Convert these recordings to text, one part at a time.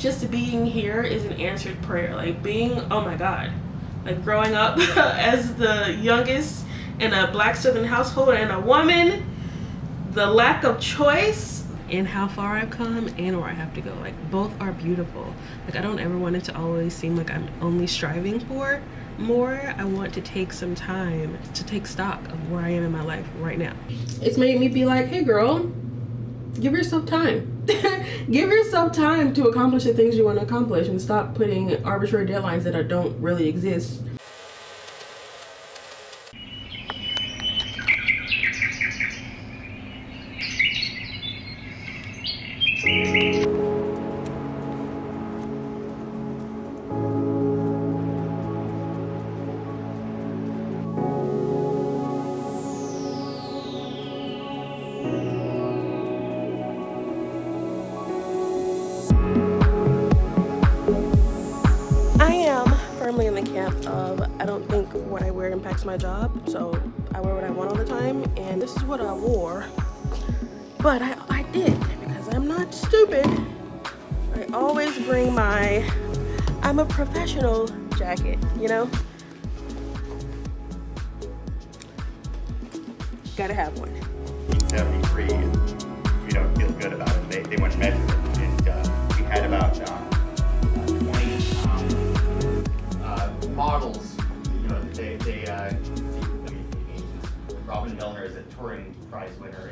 just being here is an answered prayer. Like being, oh my God, like growing up as the youngest in a Black Southern household and a woman, the lack of choice and how far I've come and where I have to go. Like both are beautiful. Like I don't ever want it to always seem like I'm only striving for more. I want to take some time to take stock of where I am in my life right now. It's made me be like, hey girl, give yourself time. Give yourself time to accomplish the things you want to accomplish and stop putting arbitrary deadlines that don't really exist. In the camp of I don't think what I wear impacts my job, so I wear what I want all the time, and this is what I wore, but I did because I'm not stupid. I always bring my I'm a professional jacket, you know? Gotta have one. 73, we don't feel good about it. They want to measure it, and we had about 20 models. You know, Robin Milner is a Turing Prize winner.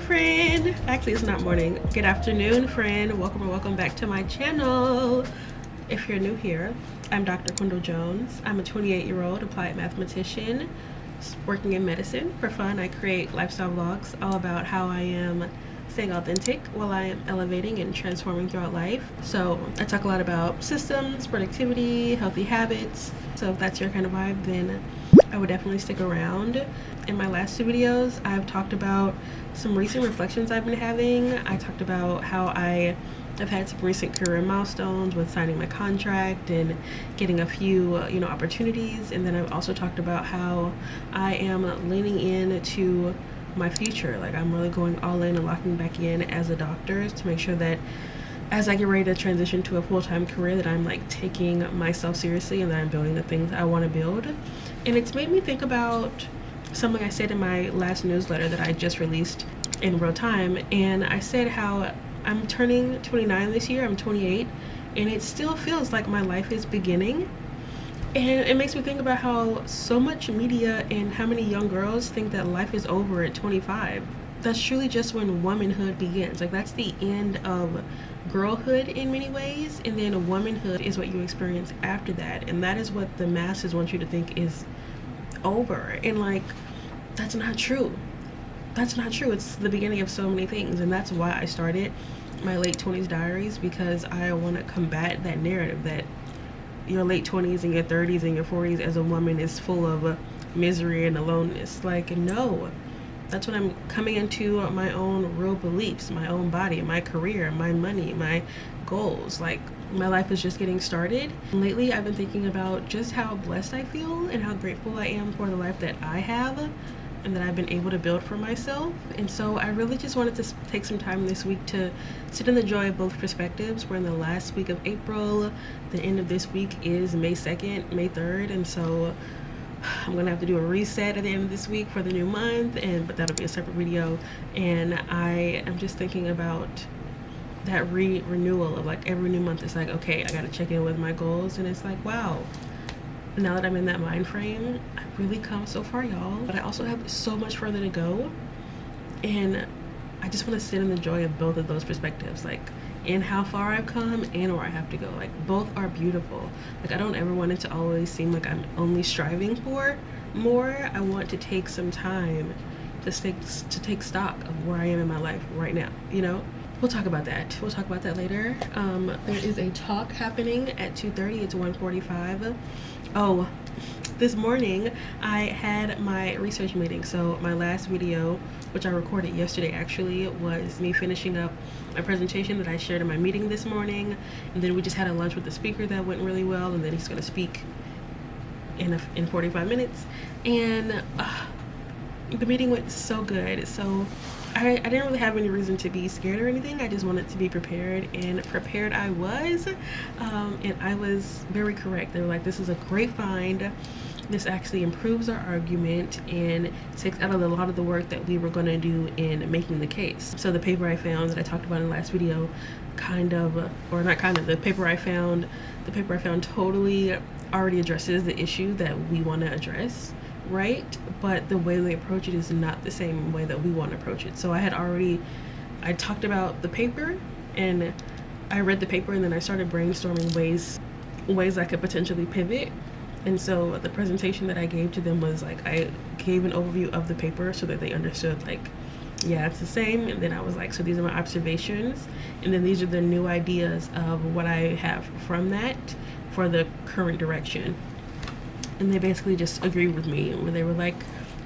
Friend, actually it's not morning, good afternoon friend. Welcome back to my channel. If you're new here, I'm Dr. Quindle Jones. I'm a 28-year-old applied mathematician working in medicine. For fun, I create lifestyle vlogs all about how I am staying authentic while I am elevating and transforming throughout life. So I talk a lot about systems, productivity, healthy habits. So if that's your kind of vibe, then I would definitely stick around. In my last two videos, I've talked about some recent reflections I've been having. I talked about how I have had some recent career milestones with signing my contract and getting a few opportunities. And then I've also talked about how I am leaning into my future. Like I'm really going all in and locking back in as a doctor to make sure that as I get ready to transition to a full-time career, that I'm like taking myself seriously and that I'm building the things I want to build. And it's made me think about something I said in my last newsletter that I just released in real time. And I said how I'm turning 29 this year, I'm 28, and it still feels like my life is beginning. And it makes me think about how so much media and how many young girls think that life is over at 25. That's truly just when womanhood begins. Like that's the end of girlhood in many ways, and then womanhood is what you experience after that, and that is what the masses want you to think is over. And like that's not true. That's not true. It's the beginning of so many things, and that's why I started my late 20s diaries, because I want to combat that narrative that your late 20s and your 30s and your 40s as a woman is full of misery and aloneness. Like no, that's when I'm coming into my own real beliefs, my own body, my career, my money, my goals. Like my life is just getting started. Lately I've been thinking about just how blessed I feel and how grateful I am for the life that I have and that I've been able to build for myself. And so I really just wanted to take some time this week to sit in the joy of both perspectives. We're in the last week of April. The end of this week is May 2nd, May 3rd, and so I'm gonna have to do a reset at the end of this week for the new month, but that'll be a separate video. And I am just thinking about that renewal of like every new month. It's like, okay, I gotta check in with my goals, and it's like, wow, now that I'm in that mind frame, I've really come so far, y'all, but I also have so much further to go. And I just want to sit in the joy of both of those perspectives. Like and how far I've come and where I have to go. Like, both are beautiful. Like, I don't ever want it to always seem like I'm only striving for more. I want to take some time to take stock of where I am in my life right now, you know? We'll talk about that. We'll talk about that later. There is a talk happening at 2:30. It's 1:45. Oh, this morning I had my research meeting. So my last video, which I recorded yesterday actually, was me finishing up my presentation that I shared in my meeting this morning. And then we just had a lunch with the speaker that went really well, and then he's going to speak in 45 minutes. And the meeting went so good. So I didn't really have any reason to be scared or anything. I just wanted to be prepared, and prepared I was. And I was very correct. They were like, this is a great find. This actually improves our argument and takes out a lot of the work that we were going to do in making the case. So the paper I found that I talked about in the last video, the paper I found totally already addresses the issue that we want to address, right? But the way they approach it is not the same way that we want to approach it. So I talked about the paper, and I read the paper, and then I started brainstorming ways I could potentially pivot. And so the presentation that I gave to them was like, I gave an overview of the paper so that they understood, like, yeah, it's the same. And then I was like, so these are my observations, and then these are the new ideas of what I have from that for the current direction. And they basically just agreed with me, where they were like,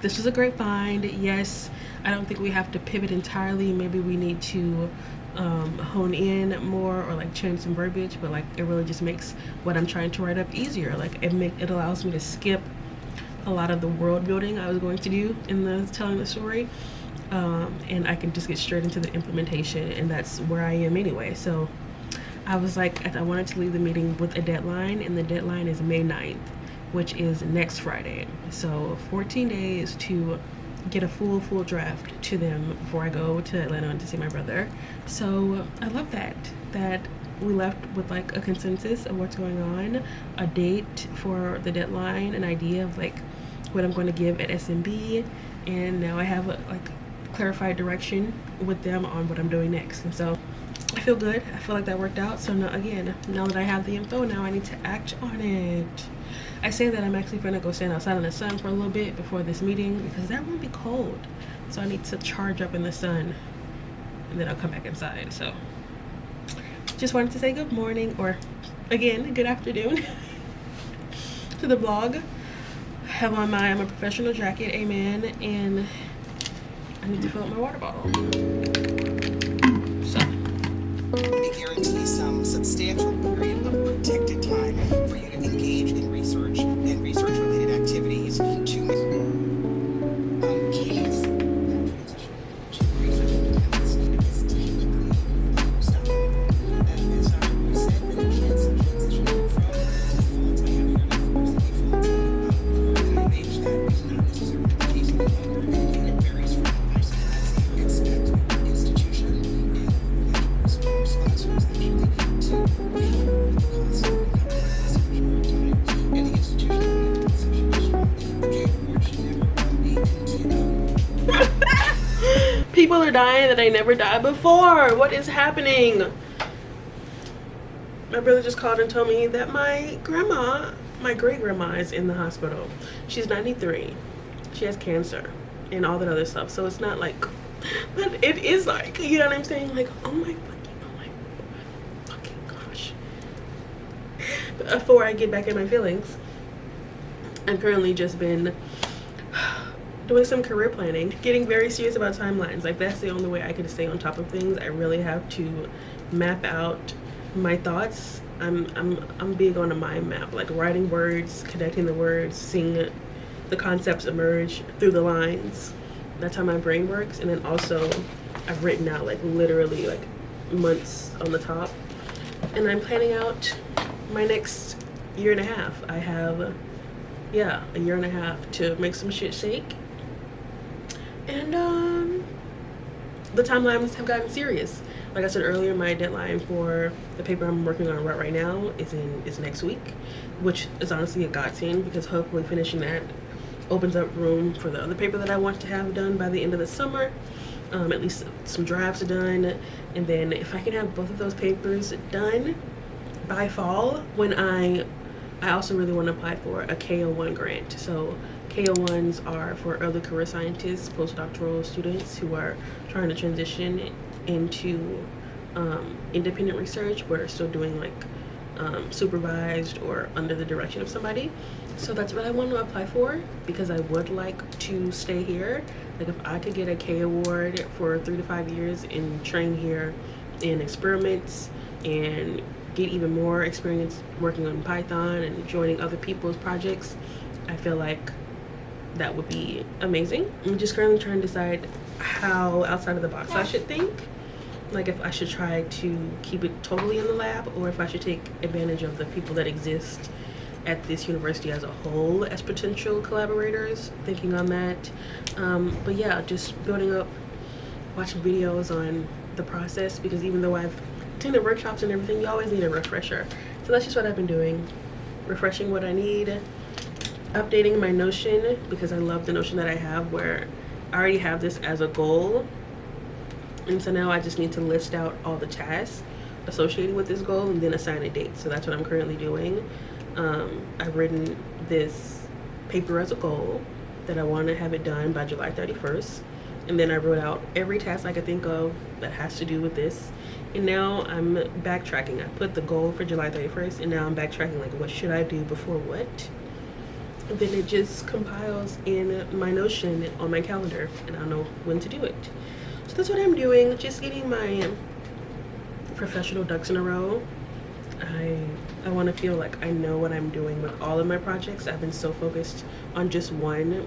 this was a great find. Yes, I don't think we have to pivot entirely. Maybe we need to hone in more, or like change some verbiage, but like it really just makes what I'm trying to write up easier. Like it allows me to skip a lot of the world building I was going to do in the telling the story, and I can just get straight into the implementation, and that's where I am anyway. So I was like, I wanted to leave the meeting with a deadline, and the deadline is May 9th, which is next Friday. So 14 days to get a full draft to them before I go to Atlanta to see my brother. So I love that we left with like a consensus of what's going on, a date for the deadline, an idea of like what I'm going to give at SMB, and now I have a like clarified direction with them on what I'm doing next. And so I feel good. I feel like that worked out. So now that I have the info, now I need to act on it. I say that I'm actually going to go stand outside in the sun for a little bit before this meeting, because that won't be cold. So I need to charge up in the sun, and then I'll come back inside. So just wanted to say good morning, or again, good afternoon to the vlog. I have on I'm a professional jacket, amen, and I need to fill up my water bottle. So It guarantees some substantial period of protected time for you to engage in research and research-related activities to make keys. To research independence is technically postdoc. And as Dr. Clarice said, many kids transition from default by having your university default in an age that is not necessarily the case any longer, and it varies from high school extent, institution, and sponsors actually to help with the cost of recovering this time. And the institution is people are dying that I never died before. What is happening? My brother just called and told me that my great grandma is in the hospital. She's 93. She has cancer and all that other stuff. So it's not like, but it is like, you know what I'm saying? Like, oh my fucking gosh. Before I get back in my feelings, I've currently just been doing some career planning, getting very serious about timelines. Like, that's the only way I can stay on top of things. I really have to map out my thoughts. I'm big on a mind map, like writing words, connecting the words, seeing the concepts emerge through the lines. That's how my brain works. And then also I've written out like literally like months on the top, and I'm planning out my next year and a half. I have a year and a half to make some shit shake. And the timelines have gotten serious. Like I said earlier, my deadline for the paper I'm working on right now is next week, which is honestly a godsend, because hopefully finishing that opens up room for the other paper that I want to have done by the end of the summer. at least some drafts done, and then if I can have both of those papers done by fall, when I also really want to apply for a KO1 grant. So KO1s are for early career scientists, postdoctoral students who are trying to transition into independent research, but are still doing like supervised or under the direction of somebody. So that's what I want to apply for, because I would like to stay here. Like if I could get a K award for 3 to 5 years and train here in experiments and get even more experience working on Python and joining other people's projects, I feel like that would be amazing. I'm just currently trying to decide how outside of the box I should think. Like if I should try to keep it totally in the lab, or if I should take advantage of the people that exist at this university as a whole as potential collaborators, thinking on that. But yeah, just building up, watching videos on the process, because even though I've attended workshops and everything, you always need a refresher. So that's just what I've been doing, refreshing what I need, updating my Notion, because I love the Notion that I have where I already have this as a goal. And so now I just need to list out all the tasks associated with this goal and then assign a date. So that's what I'm currently doing. I've written this paper as a goal that I want to have it done by July 31st. And then I wrote out every task I could think of that has to do with this. And now I'm backtracking. I put the goal for July 31st, and now I'm backtracking, like what should I do before what? And then it just compiles in my Notion on my calendar, and I'll know when to do it. So that's what I'm doing, just getting my professional ducks in a row. I want to feel like I know what I'm doing with all of my projects. I've been so focused on just one.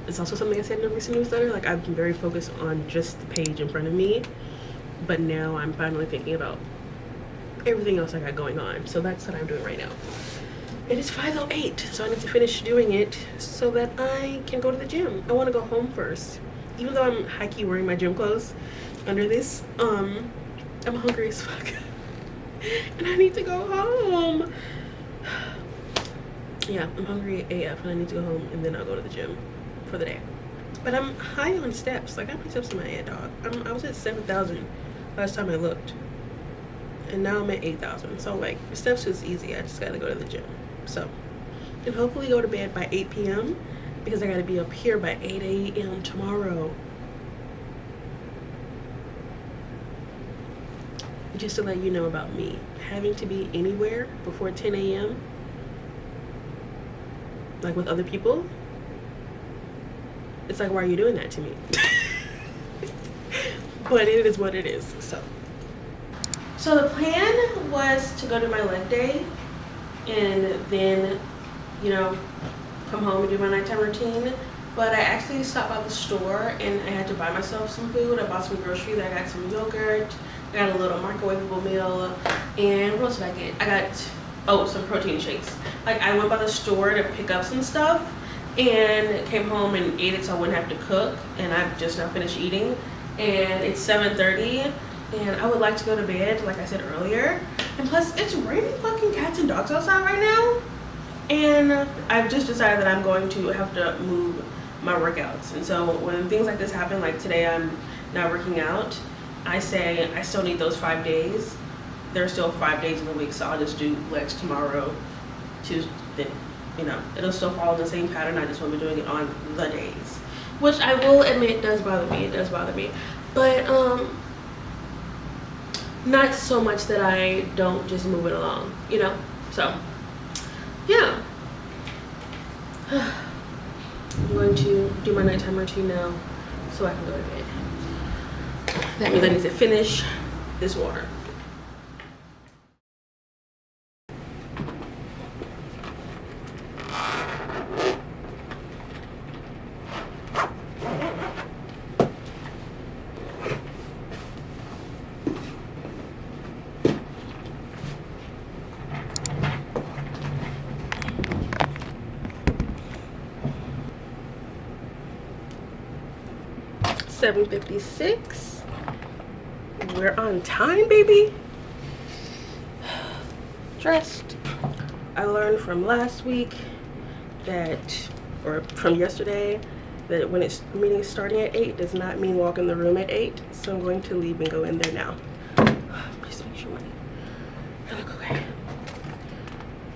It's also something I said in a recent newsletter, like I've been very focused on just the page in front of me, but now I'm finally thinking about everything else I got going on. So that's what I'm doing right now. It is 5:08, so I need to finish doing it so that I can go to the gym. I want to go home first. Even though I'm high-key wearing my gym clothes under this, I'm hungry as fuck. And I need to go home. Yeah, I'm hungry AF and I need to go home, and then I'll go to the gym for the day. But I'm high on steps. Like I put steps in my head, dog. I was at 7,000 last time I looked. And now I'm at 8,000. So like steps is easy. I just gotta go to the gym. So, and hopefully go to bed by 8 p.m. because I gotta be up here by 8 a.m. tomorrow. Just to let you know about me, having to be anywhere before 10 a.m. like with other people, it's like, why are you doing that to me? But it is what it is. So the plan was to go to my leg day and then, you know, come home and do my nighttime routine. But I actually stopped by the store and I had to buy myself some food. I bought some groceries. I got some yogurt. I got a little microwavable meal. And what else did I get? I got, some protein shakes. Like I went by the store to pick up some stuff and came home and ate it so I wouldn't have to cook. And I've just now finished eating. And it's 7:30 and I would like to go to bed, like I said earlier. And plus it's raining fucking cats and dogs outside right now. And I've just decided that I'm going to have to move my workouts. And so when things like this happen, like today I'm not working out, I say I still need those 5 days. There's still 5 days in the week, so I'll just do legs tomorrow, Tuesday, you know, it'll still follow the same pattern. I just won't be doing it on the days, which I will admit does bother me. It does bother me, but not so much that I don't just move it along, you know. So yeah, I'm going to do my nighttime routine now so I can go to bed. That means I need to finish this water. $7:56. We're on time, baby. Dressed. I learned from last week that, or from yesterday, that when it's meeting is starting at 8 does not mean walk in the room at 8. So I'm going to leave and go in there now. Please make sure money. Okay.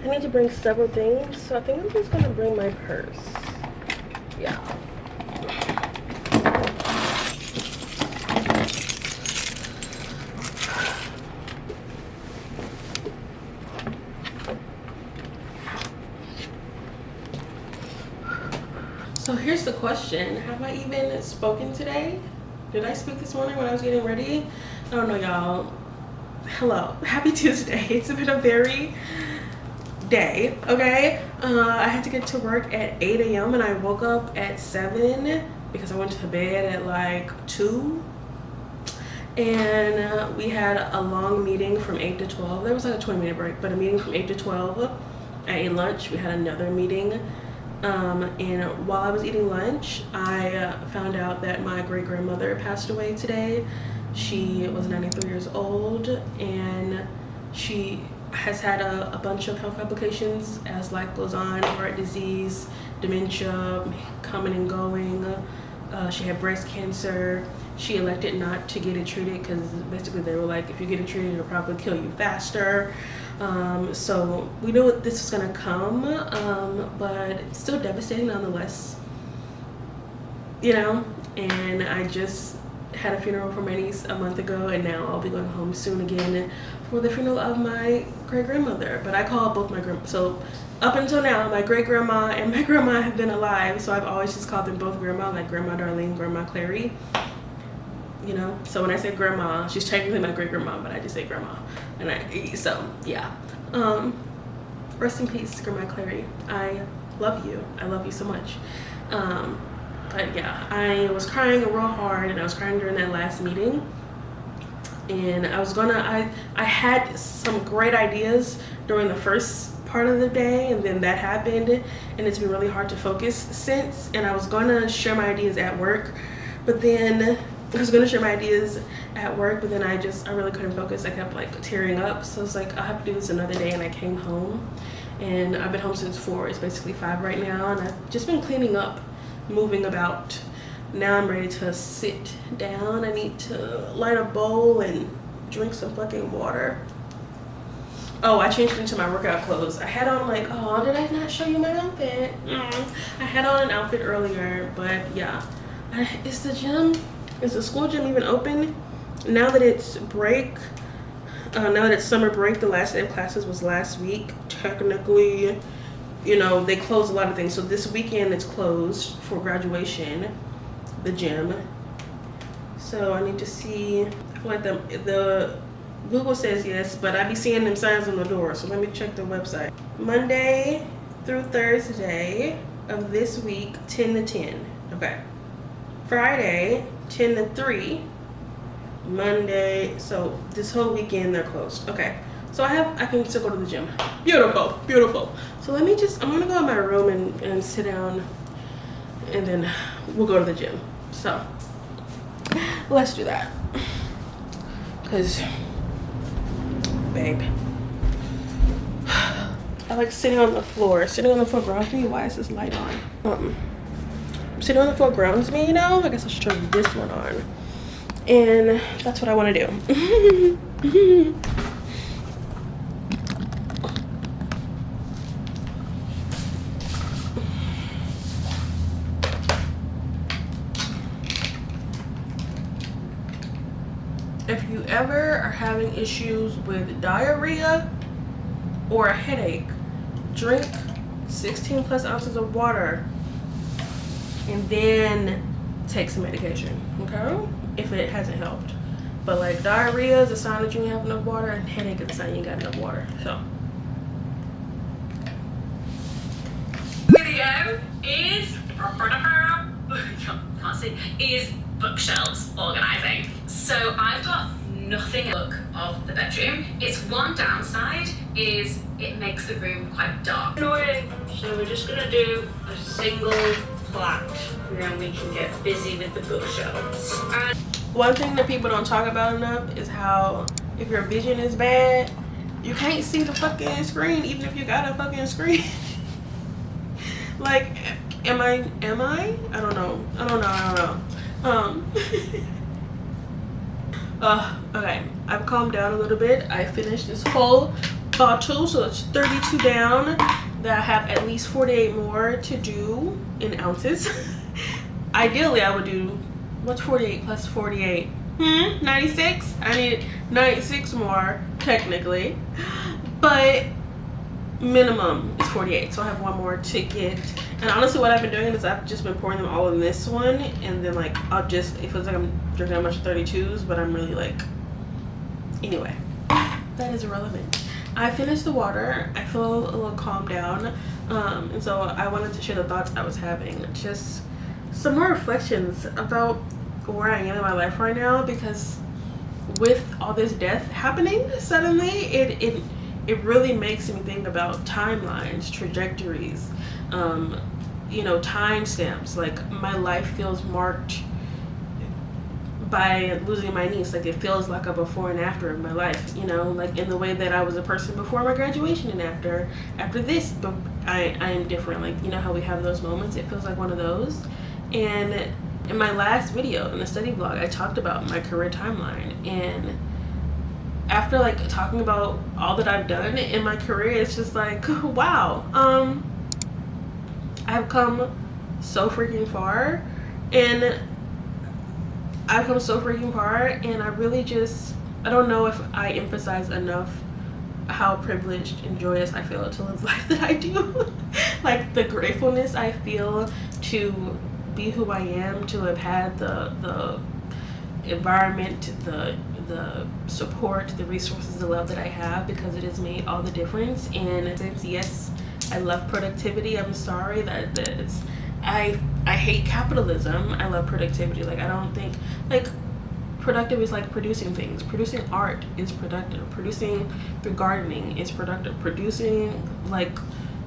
I need to bring several things, so I think I'm just gonna bring my purse. Yeah. So here's the question. Have I even spoken today? Did I speak this morning when I was getting ready? I don't know, y'all. Hello. Happy Tuesday. It's been a very day, okay? I had to get to work at 8 a.m. and I woke up at 7 because I went to bed at like 2. And we had a long meeting from 8 to 12. There was like a 20-minute break, but a meeting from 8 to 12. I ate lunch. We had another meeting. And while I was eating lunch, I found out that my great-grandmother passed away today. She was 93 years old, and she has had a bunch of health complications as life goes on: heart disease, dementia, coming and going. She had breast cancer. She elected not to get it treated because basically they were like, if you get it treated, it'll probably kill you faster. So we knew this was gonna come, but it's still devastating nonetheless, you know. And I just had a funeral for my niece a month ago, and now I'll be going home soon again for the funeral of my great-grandmother. But I call both my so up until now, my great-grandma and my grandma have been alive, so I've always just called them both grandma, like Grandma Darlene, Grandma Clarice, you know. So when I say grandma, she's technically my great-grandma, but I just say grandma. And so yeah, rest in peace, Grandma Clary. I love you. I love you so much. But yeah, I was crying real hard, and I was crying during that last meeting. And I had some great ideas during the first part of the day, and then that happened, and it's been really hard to focus since. And I was gonna share my ideas at work, but then I really couldn't focus. I kept like tearing up, so it's like, I'll have to do this another day. And I came home, and I've been home since 4. It's basically 5 right now, and I've just been cleaning up, moving about. Now I'm ready to sit down. I need to light a bowl and drink some fucking water. Oh, I changed into my workout clothes. I had on like, oh, did I not show you my outfit? I had on an outfit earlier, but yeah. Is the school gym even open? Now that it's break, now that it's summer break, the last day of classes was last week. Technically, you know, they closed a lot of things. So this weekend it's closed for graduation, the gym. So I need to see, I feel like the Google says yes, but I be seeing them signs on the door. So let me check the website. Monday through Thursday of this week, 10 to 10. Okay. Friday, 10 to 3. Monday, so this whole weekend they're closed. Okay. So I can still go to the gym. Beautiful, beautiful. So I'm gonna go in my room and sit down, and then we'll go to the gym. So let's do that. Cause, babe, I like sitting on the floor. Sitting on the floor grounds me. Why is this light on? Sitting on the floor grounds me, you know? I guess I should turn this one on. And that's what I want to do. If you ever are having issues with diarrhea or a headache, drink 16 plus ounces of water and then take some medication, okay? If it hasn't helped. But like diarrhea is a sign that you don't have enough water, and headache is a sign you got enough water. So video is bookshelves organizing. So I've got nothing in the look of the bedroom. Its one downside is it makes the room quite dark. Annoying. So we're just gonna do a single flat, and then we can get busy with the bookshelves. And one thing that people don't talk about enough is how if your vision is bad, you can't see the fucking screen even if you got a fucking screen. Like, Am I? I don't know. Okay, I've calmed down a little bit. I finished this whole bottle, so it's 32 down. That I have at least 48 more to do in ounces. Ideally, I would do, what's 48 plus 48? 96? I need 96 more, technically. But minimum is 48, so I have one more to get. And honestly, what I've been doing is I've just been pouring them all in this one, and then like I'll just, it feels like I'm drinking a bunch of 32s, but I'm really like, anyway, that is irrelevant. I finished the water. I feel a little calmed down, and so I wanted to share the thoughts I was having, just some more reflections about where I am in my life right now, because with all this death happening suddenly, it really makes me think about timelines, trajectories, you know, timestamps. Like my life feels marked by losing my niece. Like it feels like a before and after of my life, you know, like in the way that I was a person before my graduation and after this, but I am different. Like, you know how we have those moments, it feels like one of those. And in my last video in the study vlog, I talked about my career timeline, and after like talking about all that I've done in my career, it's just like, wow, I've come so freaking far, and I really just, I don't know if I emphasize enough how privileged and joyous I feel to live life that I do. Like the gratefulness I feel to be who I am, to have had the environment, the support, the resources, the love that I have, because it has made all the difference. And yes, I love productivity. I'm sorry that it's, I hate capitalism. I love productivity. Like I don't think, like, productive is like producing things. Producing art is productive. Producing through gardening is productive. Producing, like,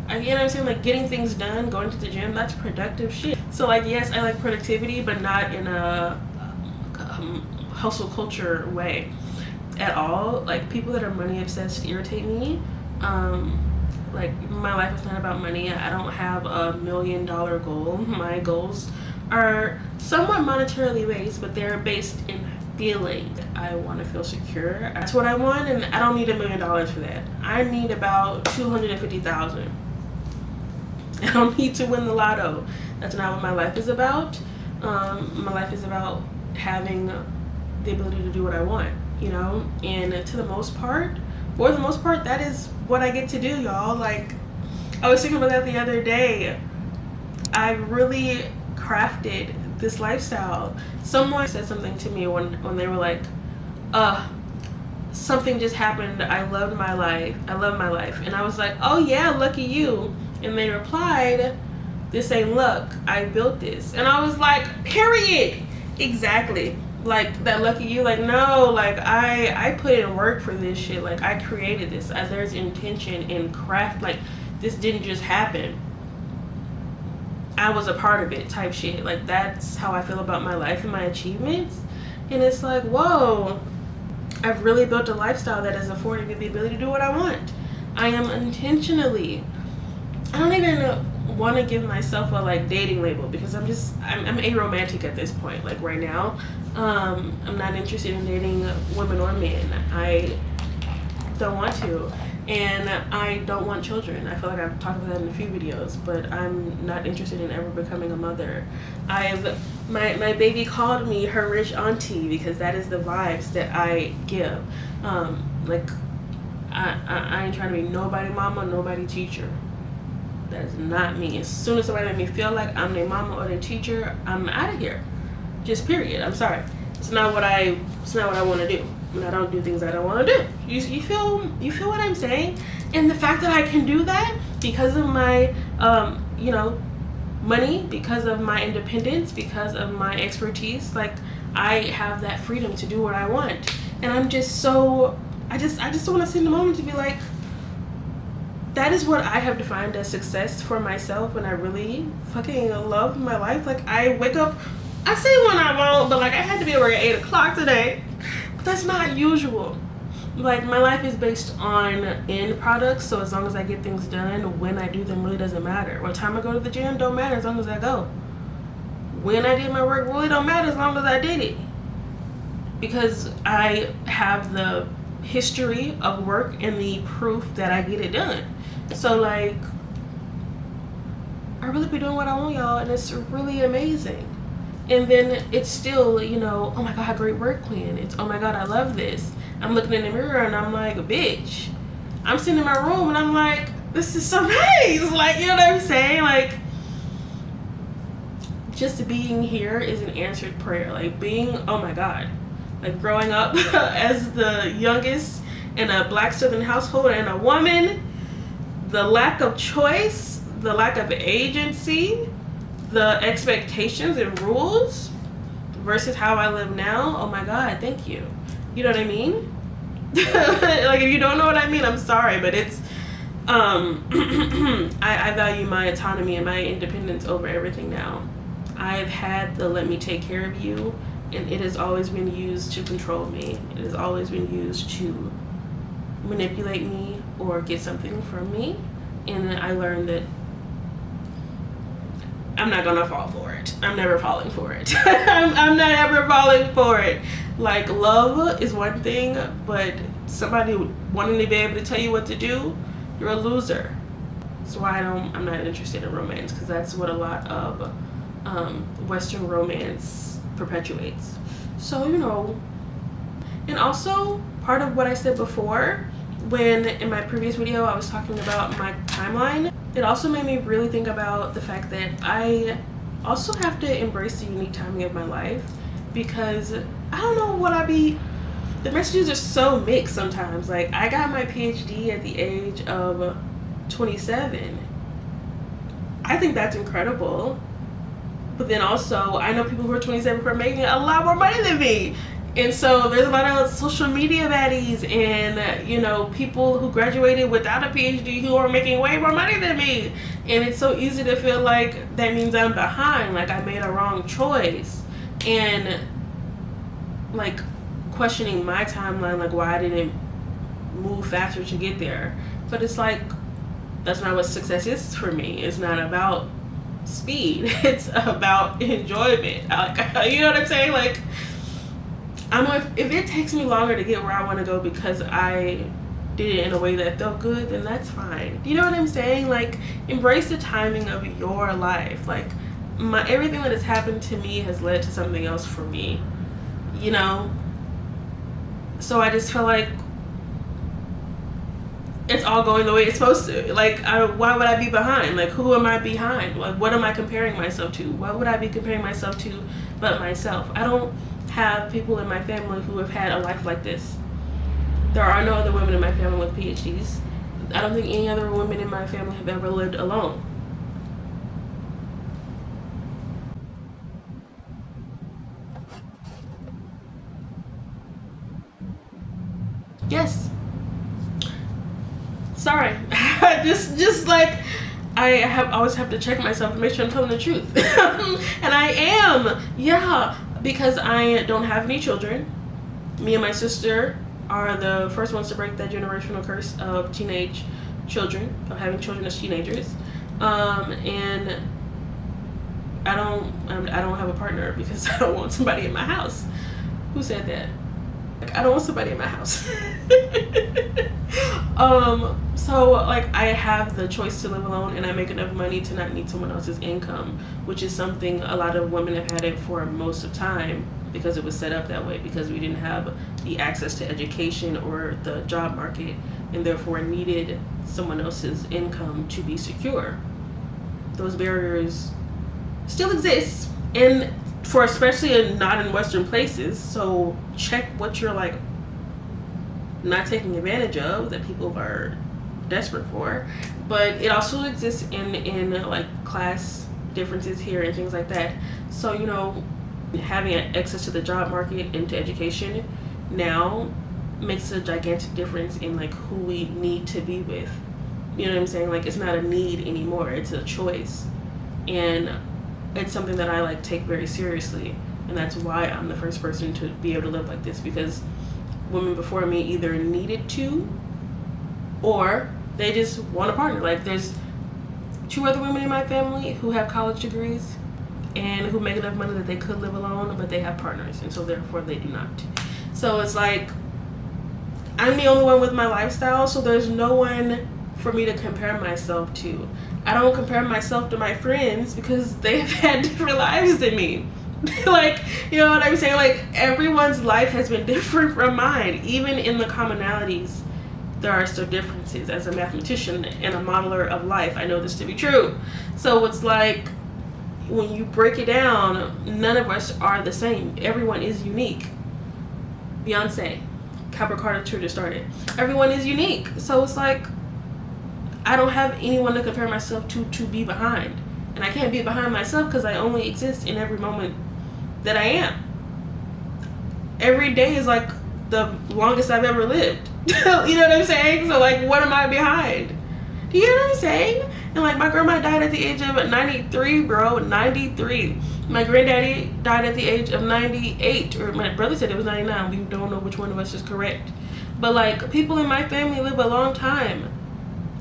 you know what I'm saying, like getting things done, going to the gym, that's productive shit. So like, yes, I like productivity, but not in a hustle culture way at all. Like people that are money obsessed irritate me. Like my life is not about money. I don't have a $1 million goal. My goals are somewhat monetarily based, but they're based in feeling. I want to feel secure. That's what I want, and I don't need $1 million for that. I need about 250,000. I don't need to win the lotto. That's not what my life is about. My life is about having the ability to do what I want, you know, and for the most part, that is what I get to do, y'all. Like, I was thinking about that the other day. I really crafted this lifestyle. Someone said something to me when they were like, something just happened. I love my life. And I was like, oh yeah, lucky you. And they replied, this ain't luck. I built this. And I was like, period. Exactly. Like that lucky you, like no, like I put in work for this shit. Like I created this. There's intention and craft. Like this didn't just happen. I was a part of it type shit. Like that's how I feel about my life and my achievements. And it's like, whoa, I've really built a lifestyle that has afforded me the ability to do what I want. I am intentionally, I don't even want to give myself a like dating label, because I'm aromantic at this point. Like right now, I'm not interested in dating women or men. I don't want to, and I don't want children. I feel like I've talked about that in a few videos, but I'm not interested in ever becoming a mother. My baby called me her rich auntie, because that is the vibes that I give. Like I ain't trying to be nobody mama, nobody teacher. That is not me. As soon as somebody make me feel like I'm their mama or their teacher, I'm out of here. Just period. I'm sorry. It's not what I want to do. And I don't do things I don't want to do. You feel what I'm saying? And the fact that I can do that because of my you know, money, because of my independence, because of my expertise, like I have that freedom to do what I want. And I'm just so, I just want to sit in the moment to be like, that is what I have defined as success for myself, and I really fucking love my life. Like I wake up, I say when I won't, but like I had to be at work at 8 o'clock today, but that's not usual. Like, my life is based on end products, so as long as I get things done, when I do them really doesn't matter. What time I go to the gym don't matter as long as I go. When I did my work really don't matter as long as I did it. Because I have the history of work and the proof that I get it done. So, like, I really be doing what I want, y'all, and it's really amazing. And then it's still, you know, oh my God, great work plan. It's, oh my God, I love this. I'm looking in the mirror and I'm like, bitch. I'm sitting in my room and I'm like, this is so nice. Like, you know what I'm saying? Like, just being here is an answered prayer. Like, being, oh my God. Like, growing up as the youngest in a Black Southern household and a woman, the lack of choice, the lack of agency, the expectations and rules versus how I live now, oh my God, thank you. You know what I mean? Like, if you don't know what I mean, I'm sorry, but it's, I value my autonomy and my independence over everything now. I've had the let me take care of you, and it has always been used to control me. It has always been used to manipulate me or get something from me. And then I learned that I'm not gonna fall for it. I'm never falling for it. I'm not ever falling for it. Like, love is one thing, but somebody wanting to be able to tell you what to do, you're a loser. That's why I'm not interested in romance, because that's what a lot of Western romance perpetuates. So, you know, and also part of what I said before, when in my previous video I was talking about my timeline, it also made me really think about the fact that I also have to embrace the unique timing of my life, because I don't know what the messages are so mixed sometimes. Like, I got my PhD at the age of 27. I think that's incredible. But then also, I know people who are 27 who are making a lot more money than me. And so there's a lot of social media baddies and, you know, people who graduated without a PhD who are making way more money than me. And it's so easy to feel like that means I'm behind, like I made a wrong choice. And, like, questioning my timeline, like why I didn't move faster to get there. But it's like, that's not what success is for me. It's not about speed. It's about enjoyment. Like, you know what I'm saying? Like, if it takes me longer to get where I want to go because I did it in a way that felt good, then that's fine. You know what I'm saying? Like, embrace the timing of your life. Like, everything that has happened to me has led to something else for me, you know? So I just feel like it's all going the way it's supposed to. Like, why would I be behind? Like, who am I behind? Like, what am I comparing myself to? What would I be comparing myself to but myself? I don't have people in my family who have had a life like this. There are no other women in my family with PhDs. I don't think any other women in my family have ever lived alone. Yes. Sorry. just like, I always have to check myself to make sure I'm telling the truth. And I am. Yeah. Because I don't have any children. Me and my sister are the first ones to break that generational curse of teenage children, of having children as teenagers. And I don't have a partner because I don't want somebody in my house. Who said that? Like, I don't want somebody in my house. So, like, I have the choice to live alone, and I make enough money to not need someone else's income, which is something a lot of women have had it for most of time, because it was set up that way, because we didn't have the access to education or the job market, and therefore needed someone else's income to be secure. Those barriers still exist, and for especially not in Western places. So check what you're, like, not taking advantage of that people are desperate for. But it also exists in like class differences here and things like that. So, you know, having access to the job market and to education now makes a gigantic difference in, like, who we need to be with. You know what I'm saying? Like, it's not a need anymore, it's a choice. And it's something that I, like, take very seriously. And that's why I'm the first person to be able to live like this, because women before me either needed to or they just want a partner. Like there's 2 other women in my family who have college degrees and who make enough money that they could live alone, but they have partners, and so therefore they do not. So it's like I'm the only one with my lifestyle, so there's no one for me to compare myself to. I don't compare myself to my friends because they have had different lives than me. Like, you know what I'm saying? Like everyone's life has been different from mine. Even in the commonalities, there are still differences. As a mathematician and a modeler of life, I know this to be true. So it's like when you break it down, none of us are the same. Everyone is unique. Beyonce, Capricorn Tour just started. Everyone is unique. So it's like I don't have anyone to compare myself to be behind. And I can't be behind myself because I only exist in every moment that I am. Every day is like the longest I've ever lived. You know what I'm saying? So like, what am I behind? Do you know what I'm saying? And like my grandma died at the age of 93, bro. 93. My granddaddy died at the age of 98, or my brother said it was 99. We don't know which one of us is correct. But like people in my family live a long time.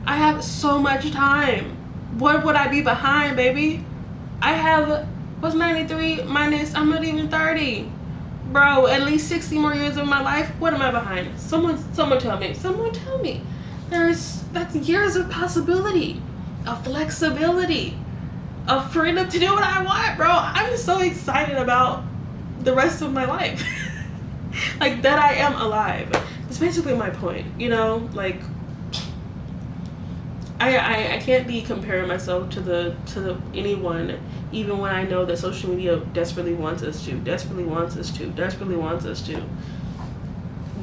I have so much time. What would I be behind, baby? I have, what's 93 minus, I'm not even 30. Bro, at least 60 more years of my life. What am I behind? Someone tell me. Someone tell me. That's years of possibility, of flexibility, of freedom to do what I want, bro. I'm so excited about the rest of my life. Like that I am alive. It's basically my point, you know? Like I can't be comparing myself to anyone, even when I know that social media desperately wants us to.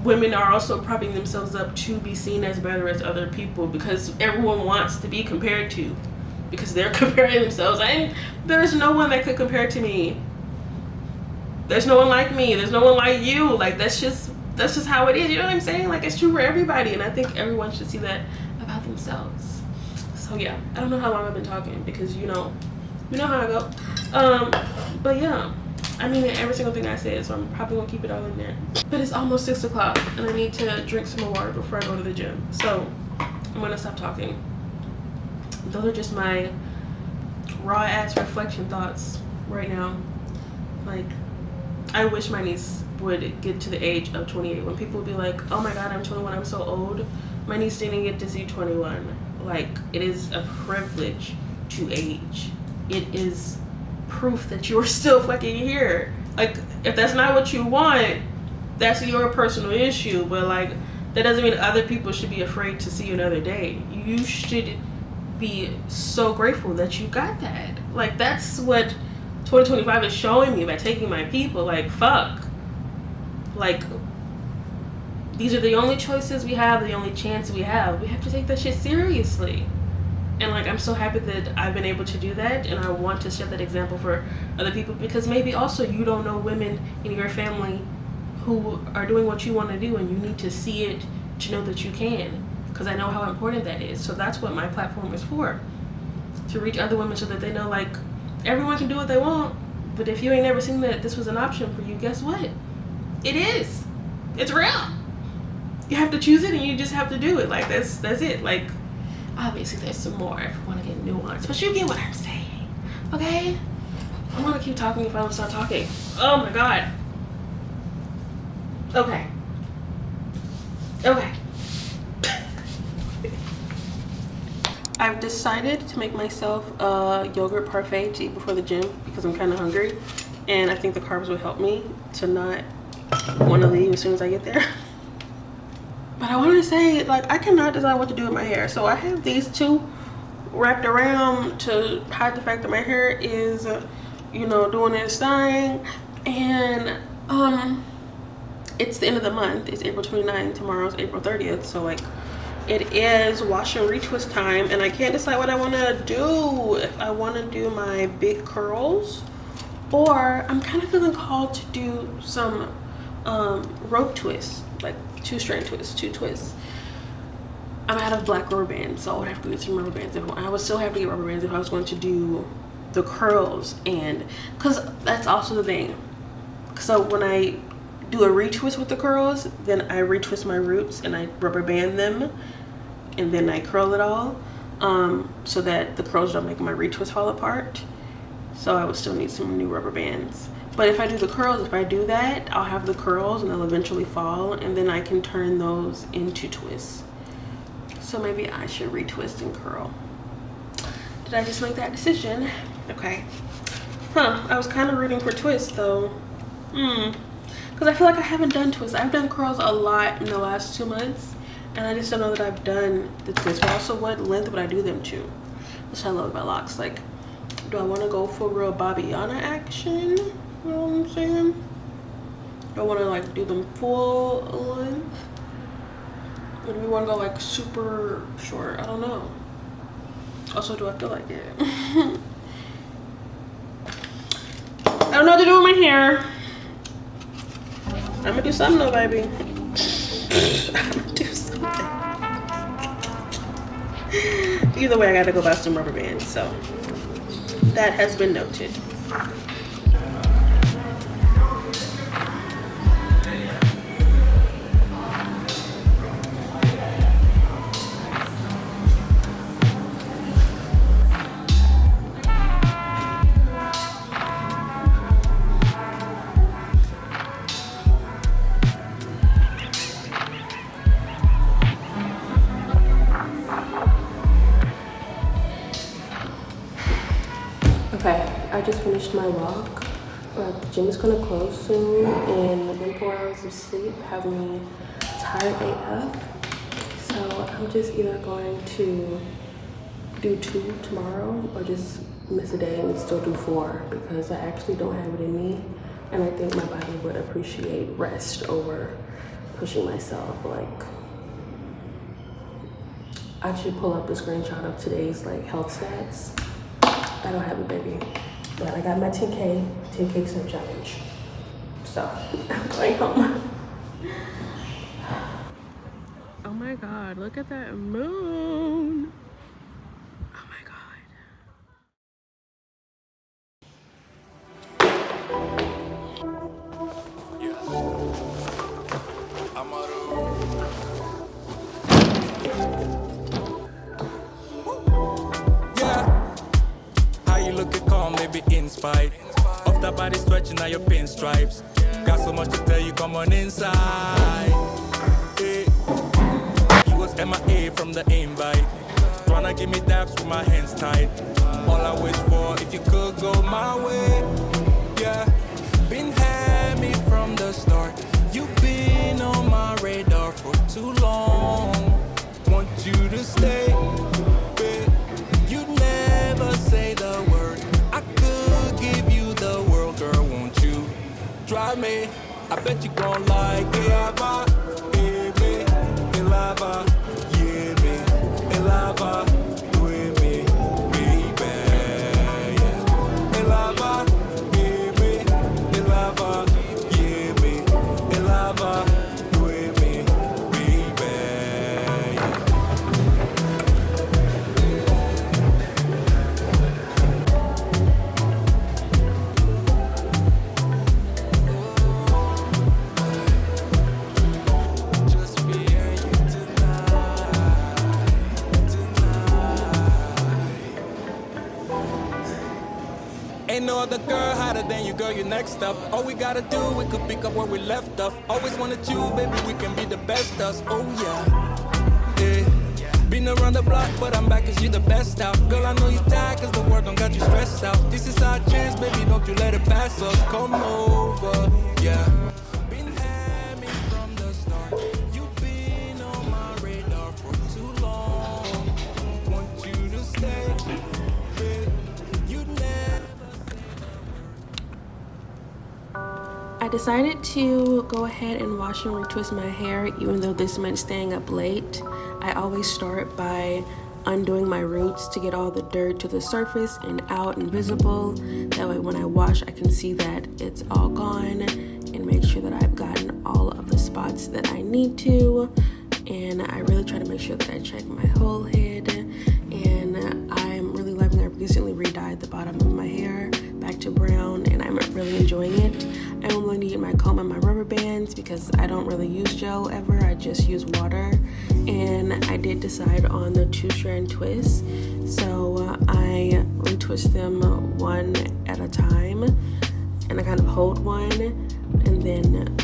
Women are also propping themselves up to be seen as better as other people because everyone wants to be compared to, because they're comparing themselves. And there's no one that could compare to me. There's no one like me. There's no one like you. Like that's just how it is. You know what I'm saying? Like it's true for everybody, and I think everyone should see that about themselves. So yeah, I don't know how long I've been talking because you know how I go. But yeah, I mean every single thing I said, so I'm probably gonna keep it all in there. But it's almost 6 o'clock and I need to drink some more water before I go to the gym. So I'm gonna stop talking. Those are just my raw ass reflection thoughts right now. Like I wish my niece would get to the age of 28 when people would be like, oh my god, I'm 21, I'm so old. My niece didn't get to see 21. Like it is a privilege to age. It is proof that you're still fucking here. Like if that's not what you want, that's your personal issue, but like that doesn't mean other people should be afraid to see you another day. You should be so grateful that you got that. Like that's what 2025 is showing me by taking my people. Like fuck, like these are the only choices we have, the only chance we have. We have to take that shit seriously. And like I'm so happy that I've been able to do that, and I want to set that example for other people, because maybe also you don't know women in your family who are doing what you want to do, and you need to see it to know that you can, because I know how important that is. So that's what my platform is for, to reach other women so that they know like everyone can do what they want, but if you ain't never seen that this was an option for you, guess what? It is. It's real. You have to choose it, and you just have to do it. Like that's it. Like obviously there's some more if you want to get nuanced, but you get what I'm saying, okay? I'm gonna keep talking if I don't start talking. Oh my god. Okay. I've decided to make myself a yogurt parfait to eat before the gym because I'm kind of hungry, and I think the carbs will help me to not want to leave as soon as I get there. But I want to say, like, I cannot decide what to do with my hair. So I have these two wrapped around to hide the fact that my hair is, you know, doing its thing. And it's the end of the month. It's April 29th. Tomorrow's April 30th. So, like, it is wash and retwist time. And I can't decide what I want to do. If I want to do my big curls, or I'm kind of feeling called to do some rope twists, like 2-strand twists, 2 twists. I'm out of black rubber bands, so I would have to get some rubber bands. I would still have to get rubber bands if I was going to do the curls, and because that's also the thing. So when I do a retwist with the curls, then I retwist my roots and I rubber band them, and then I curl it all, so that the curls don't make my retwist fall apart. So I would still need some new rubber bands. But if I do the curls, if I do that, I'll have the curls and they'll eventually fall, and then I can turn those into twists. So maybe I should retwist and curl. Did I just make that decision? Okay. I was kind of rooting for twists though. Because I feel like I haven't done twists. I've done curls a lot in the last 2 months, and I just don't know that I've done the twists. But also, what length would I do them to? Which I love about locks. Like, do I want to go for real Bobbiana action? You know what I'm saying? Do I want to like do them full length? Or do we want to go like super short? I don't know. Also, do I feel like it? I don't know what to do with my hair. I'm gonna do something though, baby. I'm gonna do something. Either way, I gotta go buy some rubber bands, so that has been noted. Okay, I just finished my walk. The gym is gonna close soon, and within 4 hours of sleep have me tired AF. So I'm just either going to do 2 tomorrow or just miss a day and still do 4, because I actually don't have it in me, and I think my body would appreciate rest over pushing myself. Like, I should pull up the screenshot of today's like health stats. I don't have it, baby, but I got my 10K step challenge. So I'm going home. Oh my God, look at that moon. Oh my God. Maybe in spite of the body stretching out your pinstripes. Got so much to tell you, come on inside. Hey. You was MIA from the invite, tryna give me daps with my hands tied. All I wish for, if you could go my way. Yeah, been had me from the start. You've been on my radar for too long. Want you to stay, babe. You never say the word. I could give you the world, girl, won't you try me? I bet you gon' like it. Lava, baby, lava, yeah, me, lava, with me, baby, yeah. Lava, baby, lava, yeah, me, lava, with me, baby, yeah. Ain't no other girl hotter than you, girl, you're next up. All we gotta do, we could pick up where we left off. Always wanted you, baby, we can be the best us. Oh yeah, yeah. Been around the block, but I'm back cause you the best out. Girl, I know you tired cause the work don't got you stressed out. This is our chance, baby, don't you let it pass us. Come over, yeah. Been had me from the start. You've been on my radar for too long. Want you to stay, baby. You never. I decided to go ahead and wash and retwist my hair, even though this meant staying up late. I always start by undoing my roots to get all the dirt to the surface and out and visible. That way when I wash, I can see that it's all gone and make sure that I've gotten all of the spots that I need to. And I really try to make sure that I check my whole head. And I'm really loving every recently re-dyed the bottom of my hair back to brown, and I'm really enjoying it. I'm only needing my comb and my rubber bands because I don't really use gel ever. I just use water, and I did decide on the 2-strand twist, so I retwist them one at a time, and I kind of hold one, and then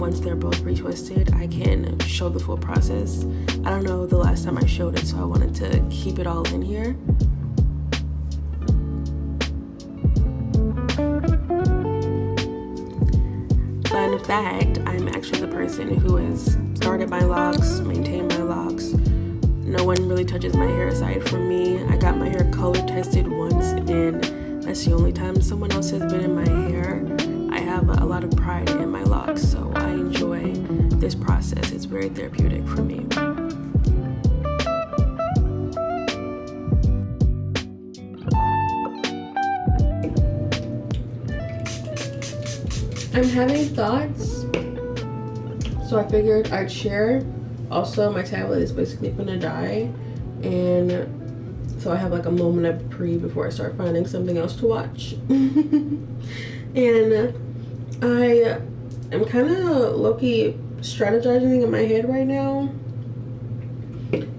once they're both retwisted, I can show the full process. I don't know the last time I showed it, so I wanted to keep it all in here. Fun fact, I'm actually the person who has started my locks, maintained my locks. No one really touches my hair aside from me. I got my hair color tested once, and that's the only time someone else has been in my hair. I have a lot of pride in my locks, so I enjoy this process. It's very therapeutic for me. I'm having thoughts, so I figured I'd share. Also, my tablet is basically gonna die, and so I have like a moment of pre before I start finding something else to watch. And I am kind of low-key strategizing in my head right now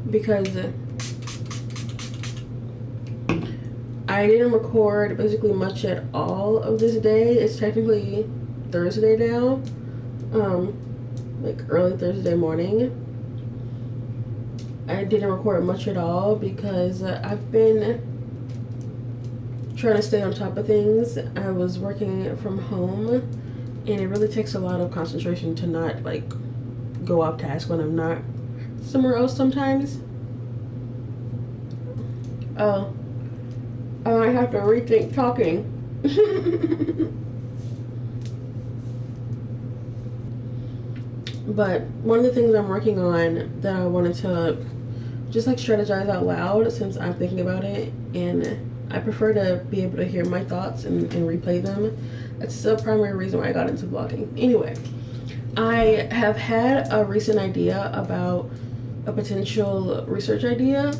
because I didn't record basically much at all of this day. It's technically Thursday now, like early Thursday morning. I didn't record much at all because I've been trying to stay on top of things. I was working from home, and it really takes a lot of concentration to not like go off task when I'm not somewhere else sometimes. I might have to rethink talking. But one of the things I'm working on that I wanted to just like strategize out loud, since I'm thinking about it, and I prefer to be able to hear my thoughts and replay them. That's the primary reason why I got into vlogging. Anyway, I have had a recent idea about a potential research idea.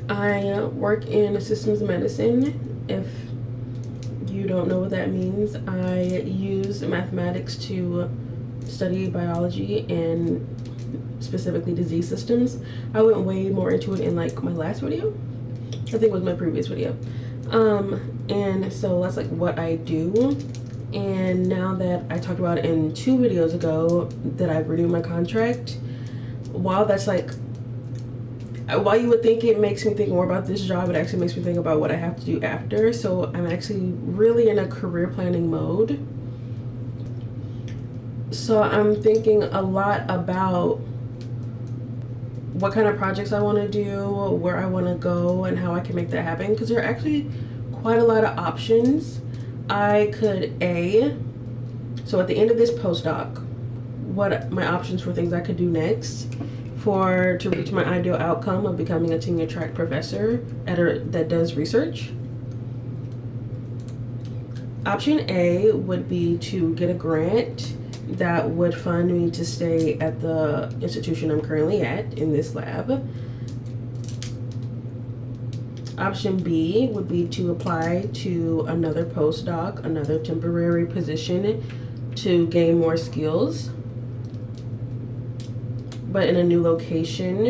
I work in systems medicine. If you don't know what that means, I use mathematics to study biology and specifically disease systems. I went way more into it in like my last video. I think it was my previous video. And so that's like what I do. And now that I talked about it in 2 videos ago that I've renewed my contract, while that's like, while you would think it makes me think more about this job, it actually makes me think about what I have to do after. So I'm actually really in a career planning mode. So I'm thinking a lot about what kind of projects I want to do, where I want to go, and how I can make that happen, because there are actually quite a lot of options. I could so at the end of this postdoc, what my options for things I could do next to reach my ideal outcome of becoming a tenure track professor that does research. Option A would be to get a grant that would fund me to stay at the institution I'm currently at in this lab. Option B would be to apply to another postdoc, another temporary position to gain more skills, but in a new location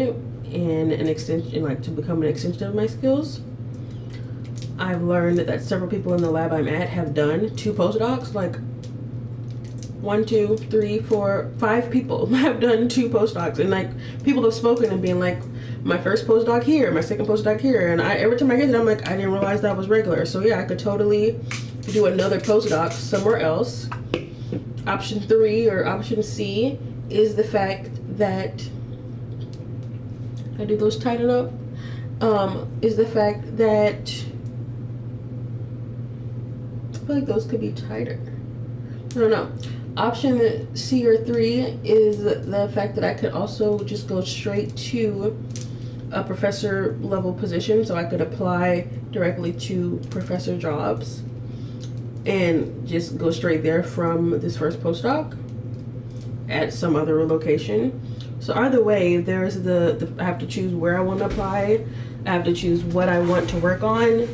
and an extension, like to become an extension of my skills. I've learned that several people in the lab I'm at have done 2 postdocs, like 1, 2, 3, 4, 5 people have done 2 postdocs, and like people have spoken and being like, my first postdoc here, my second postdoc here, and every time I hear that, I'm like, I didn't realize that was regular. So yeah, I could totally do another postdoc somewhere else. Option 3 or option C is the fact that I do those tight enough. Is the fact that I feel like those could be tighter. I don't know. Option C or 3 is the fact that I could also just go straight to a professor level position, so I could apply directly to professor jobs and just go straight there from this first postdoc at some other location. So either way, there's I have to choose where I want to apply. I have to choose what I want to work on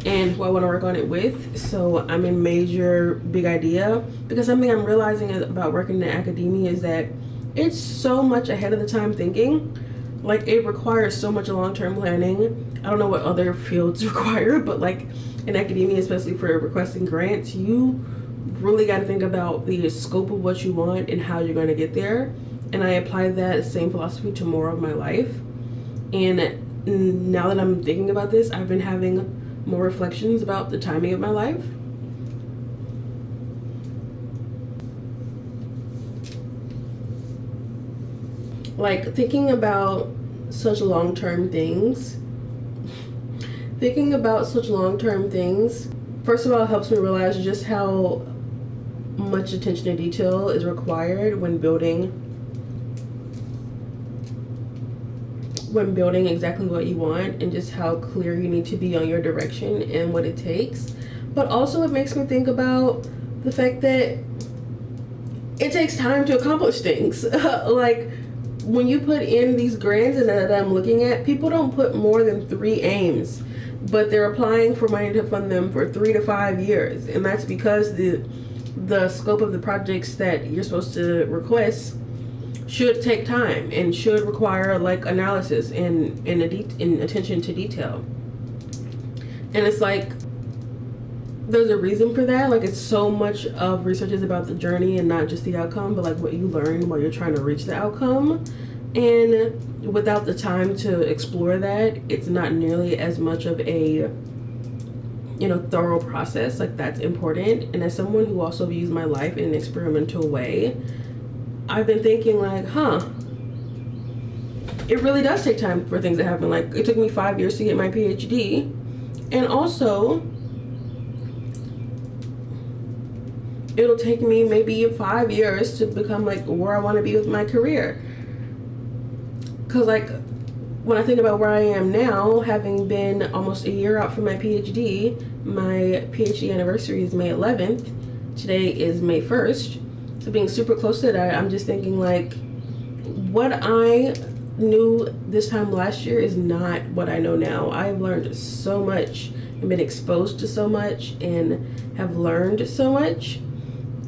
and who I want to work on it with. So I'm in major big idea, because something I'm realizing about working in academia is that it's so much ahead of the time thinking. Like, it requires so much long-term planning. I don't know what other fields require, but like in academia, especially for requesting grants, you really got to think about the scope of what you want and how you're going to get there. And I apply that same philosophy to more of my life. And now that I'm thinking about this, I've been having more reflections about the timing of my life. Like, thinking about such long-term things. First of all, it helps me realize just how much attention to detail is required when building exactly what you want, and just how clear you need to be on your direction and what it takes. But also it makes me think about the fact that it takes time to accomplish things. Like, when you put in these grants that I'm looking at, people don't put more than 3 aims, but they're applying for money to fund them for 3 to 5 years. And that's because the scope of the projects that you're supposed to request should take time and should require like analysis and attention to detail. And it's like, there's a reason for that. Like, it's so much of research is about the journey and not just the outcome, but like what you learn while you're trying to reach the outcome. And without the time to explore that, it's not nearly as much of a, you know, thorough process. Like, that's important. And as someone who also views my life in an experimental way, I've been thinking like, it really does take time for things to happen. Like, it took me 5 years to get my Ph.D. And also, it'll take me maybe 5 years to become like where I want to be with my career. Cause like, when I think about where I am now, having been almost a year out from my PhD anniversary is May 11th. Today is May 1st. So being super close to that, I'm just thinking like, what I knew this time last year is not what I know now. I've learned so much and been exposed to so much and have learned so much.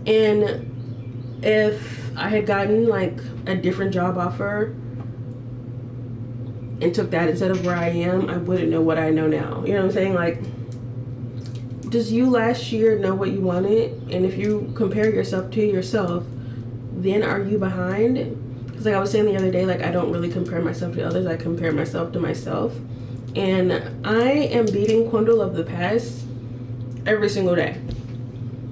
And if I had gotten like a different job offer and took that instead of where I am, I wouldn't know what I know now. You know what I'm saying? Like, does you last year know what you wanted? And if you compare yourself to yourself, then are you behind? Because like I was saying the other day, like, I don't really compare myself to others. I compare myself to myself. And I am beating Quindle of the past every single day.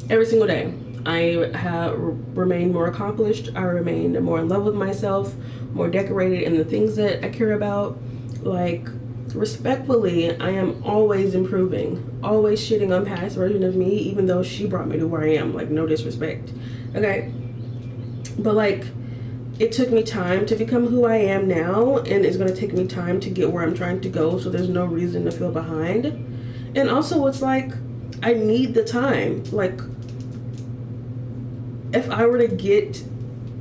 Every single day. I have remained more accomplished. I remained more in love with myself, more decorated in the things that I care about. Like, respectfully, I am always improving, always shitting on past version of me, even though she brought me to where I am. Like, no disrespect, okay? But like, it took me time to become who I am now, and it's gonna take me time to get where I'm trying to go, so there's no reason to feel behind. And also, it's like, I need the time. Like, if I were to get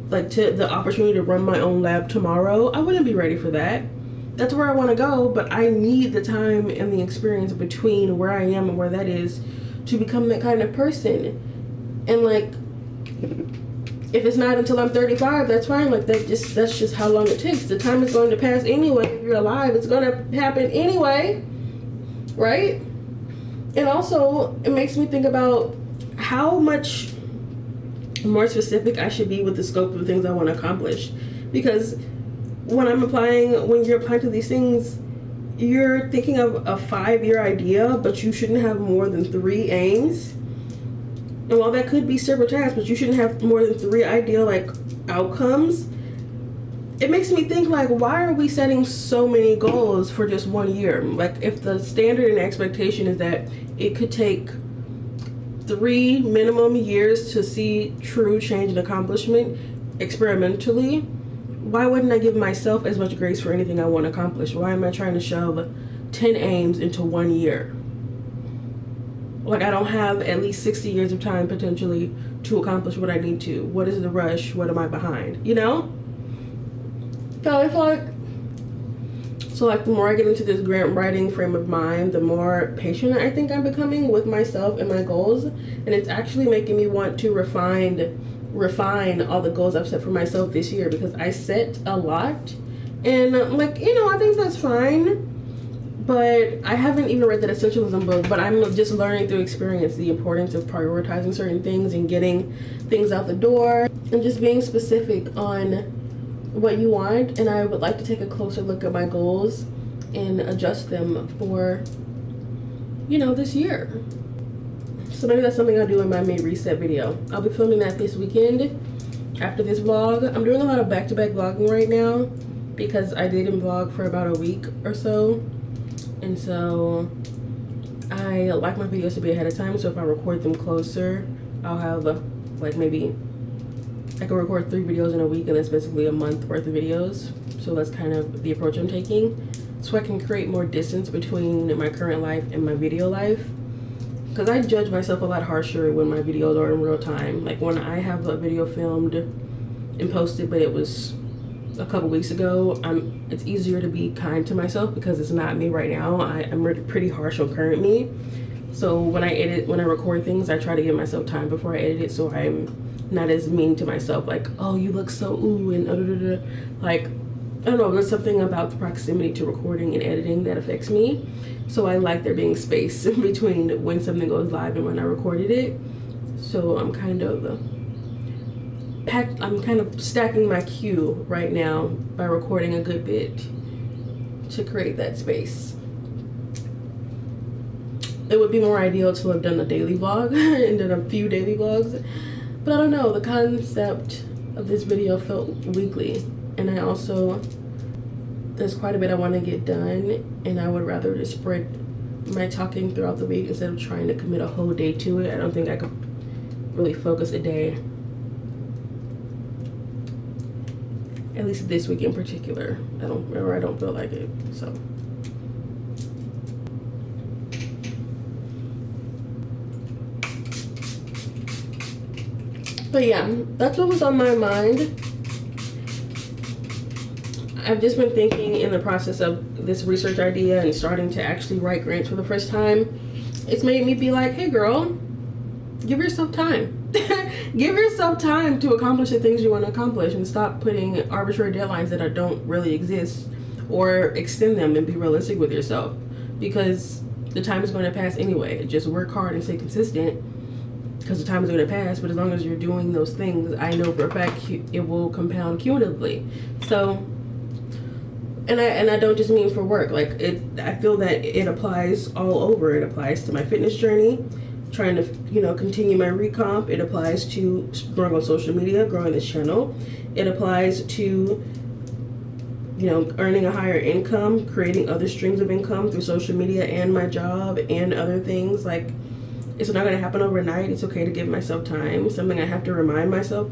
like to the opportunity to run my own lab tomorrow, I wouldn't be ready for that. That's where I want to go, but I need the time and the experience between where I am and where that is to become that kind of person. And like, if it's not until I'm 35, that's fine. Like, that's just how long it takes. The time is going to pass anyway. If you're alive, it's going to happen anyway, right? And also, it makes me think about how much more specific I should be with the scope of the things I want to accomplish. Because when you're applying to these things, you're thinking of a 5-year idea, but you shouldn't have more than 3 aims. And while that could be several tasks, but you shouldn't have more than 3 ideal like outcomes. It makes me think like, why are we setting so many goals for just 1 year? Like, if the standard and expectation is that it could take 3 minimum years to see true change and accomplishment experimentally, why wouldn't I give myself as much grace for anything I want to accomplish? Why am I trying to shove 10 aims into 1 year? Like, I don't have at least 60 years of time potentially to accomplish what I need to. What is the So like the more I get into this grant writing frame of mind, the more patient I think I'm becoming with myself and my goals. And it's actually making me want to refine all the goals I've set for myself this year, because I set a lot. And like, you know, I think that's fine. But I haven't even read that essentialism book, but I'm just learning through experience the importance of prioritizing certain things and getting things out the door and just being specific on what you want. And I would like to take a closer look at my goals and adjust them for, you know, this year. So maybe that's something I'll do in my May reset video. I'll be filming that this weekend after this vlog. I'm doing a lot of back-to-back vlogging right now because I didn't vlog for about a week or so. And so I like my videos to be ahead of time, so if I record them closer, I'll have like maybe I can record 3 videos in a week, and that's basically a month worth of videos. So that's kind of the approach I'm taking, so I can create more distance between my current life and my video life, because I judge myself a lot harsher when my videos are in real time. Like when I have a video filmed and posted but it was a couple weeks ago, it's easier to be kind to myself because it's not me right now. I'm pretty harsh on current me. So when I record things, I try to give myself time before I edit it, so I'm not as mean to myself, like, oh, you look so ooh and like, I don't know, there's something about the proximity to recording and editing that affects me. So I like there being space in between when something goes live and when I recorded it. So I'm kind of stacking my queue right now by recording a good bit to create that space. It would be more ideal to have done a daily vlog and done a few daily vlogs, but I don't know, the concept of this video felt weekly, and there's quite a bit I want to get done, and I would rather just spread my talking throughout the week instead of trying to commit a whole day to it. I don't think I could really focus a day, at least this week in particular. I don't feel like it. So but yeah, that's what was on my mind. I've just been thinking in the process of this research idea and starting to actually write grants for the first time. It's made me be like, hey girl, give yourself time. Give yourself time to accomplish the things you want to accomplish, and stop putting arbitrary deadlines that don't really exist, or extend them and be realistic with yourself, because the time is going to pass anyway. Just work hard and stay consistent, because the time is going to pass. But as long as you're doing those things, I know for a fact it will compound cumulatively. So, and I don't just mean for work. Like I feel that it applies all over. It applies to my fitness journey, trying to, continue my recomp. It applies to growing on social media, growing this channel. It applies to, earning a higher income, creating other streams of income through social media and my job and other things. Like, it's not going to happen overnight. It's okay to give myself time. Something I have to remind myself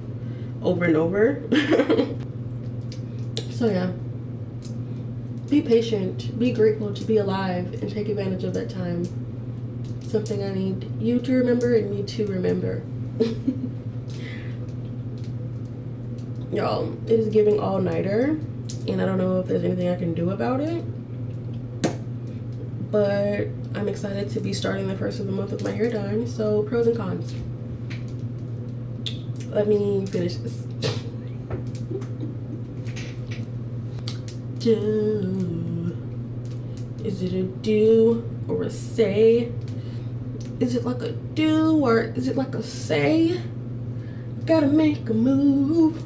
over and over. So yeah, be patient, be grateful to be alive, and take advantage of that time. Something I need you to remember and me to remember. Y'all, it is giving all-nighter, and I don't know if there's anything I can do about it, but I'm excited to be starting the first of the month with my hair done. So pros and cons. Let me finish this. Is it a do or a say? Is it like a do or is it like a say? Gotta make a move.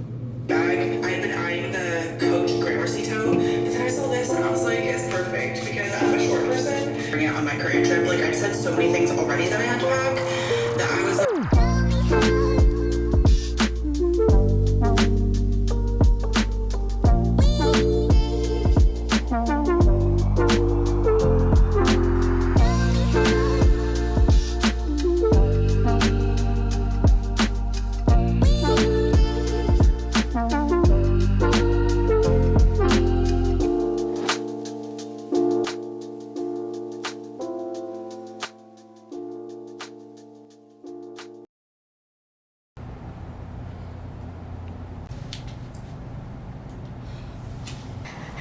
I've been eyeing the Coach Gramercy tone, and then I saw this and I was like, it's perfect, because I'm a short person. Bring it on my career trip. Like, I just had so many things already that I had to pack that I was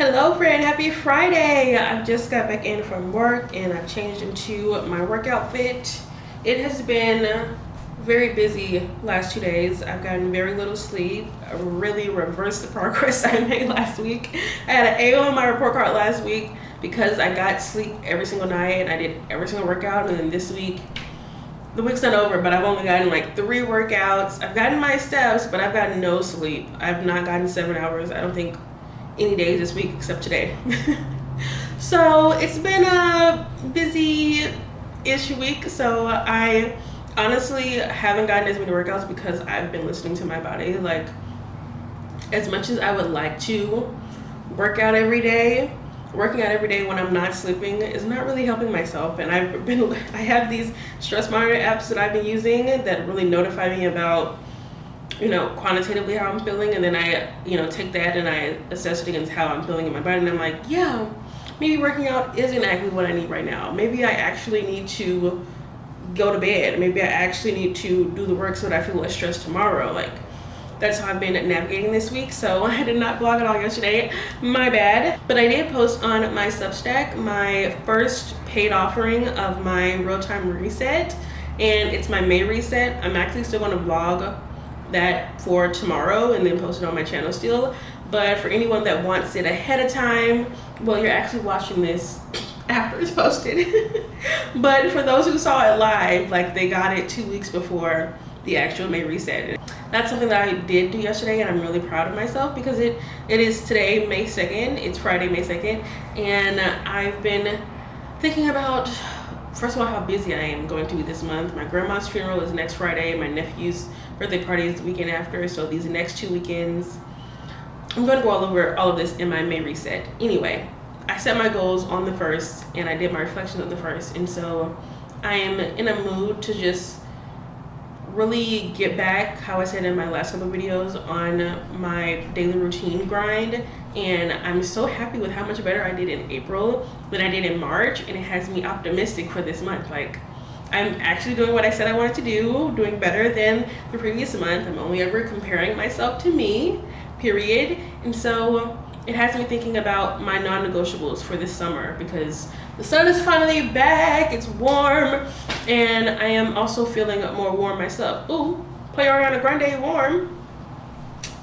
Hello friend, happy Friday. I just got back in from work and I've changed into my work outfit. It has been very busy last 2 days. I've gotten very little sleep. I really reversed the progress I made last week. I had an A on my report card last week because I got sleep every single night and I did every single workout, and then this week, the week's not over, but I've only gotten like 3 workouts. I've gotten my steps, but I've gotten no sleep. I've not gotten 7 hours, I don't think, any days this week except today. So it's been a busy-ish week. So I honestly haven't gotten as many workouts because I've been listening to my body. Like, as much as I would like to work out every day, working out every day when I'm not sleeping is not really helping myself. And I have these stress monitor apps that I've been using that really notify me about, you know, quantitatively how I'm feeling, and then I, you know, take that and I assess it against how I'm feeling in my body, and I'm like, yeah, maybe working out isn't actually what I need right now. Maybe I actually need to go to bed. Maybe I actually need to do the work so that I feel less stressed tomorrow. Like, that's how I've been navigating this week. So I did not vlog at all yesterday, my bad. But I did post on my Substack my first paid offering of my real-time reset, and it's my May reset. I'm actually still gonna vlog that for tomorrow and then post it on my channel still. But for anyone that wants it ahead of time, well, you're actually watching this after it's posted. But for those who saw it live, like, they got it 2 weeks before the actual May reset. That's something that I did do yesterday, and I'm really proud of myself because it is today, May 2nd. It's Friday, May 2nd, and I've been thinking about, first of all, how busy I am going to be this month. My grandma's funeral is next Friday. My nephew's birthday party is the weekend after. So these next 2 weekends, I'm going to go all over all of this in my May reset. Anyway, I set my goals on the 1st, and I did my reflections on the 1st. And so I am in a mood to just really get back, how I said in my last couple of videos, on my daily routine grind. And I'm so happy with how much better I did in April than I did in March, and it has me optimistic for this month. Like, I'm actually doing what I said I wanted to do, doing better than the previous month. I'm only ever comparing myself to me, period. And so it has me thinking about my non-negotiables for this summer, because the sun is finally back, it's warm, and I am also feeling more warm myself. Ooh, play Ariana Grande warm.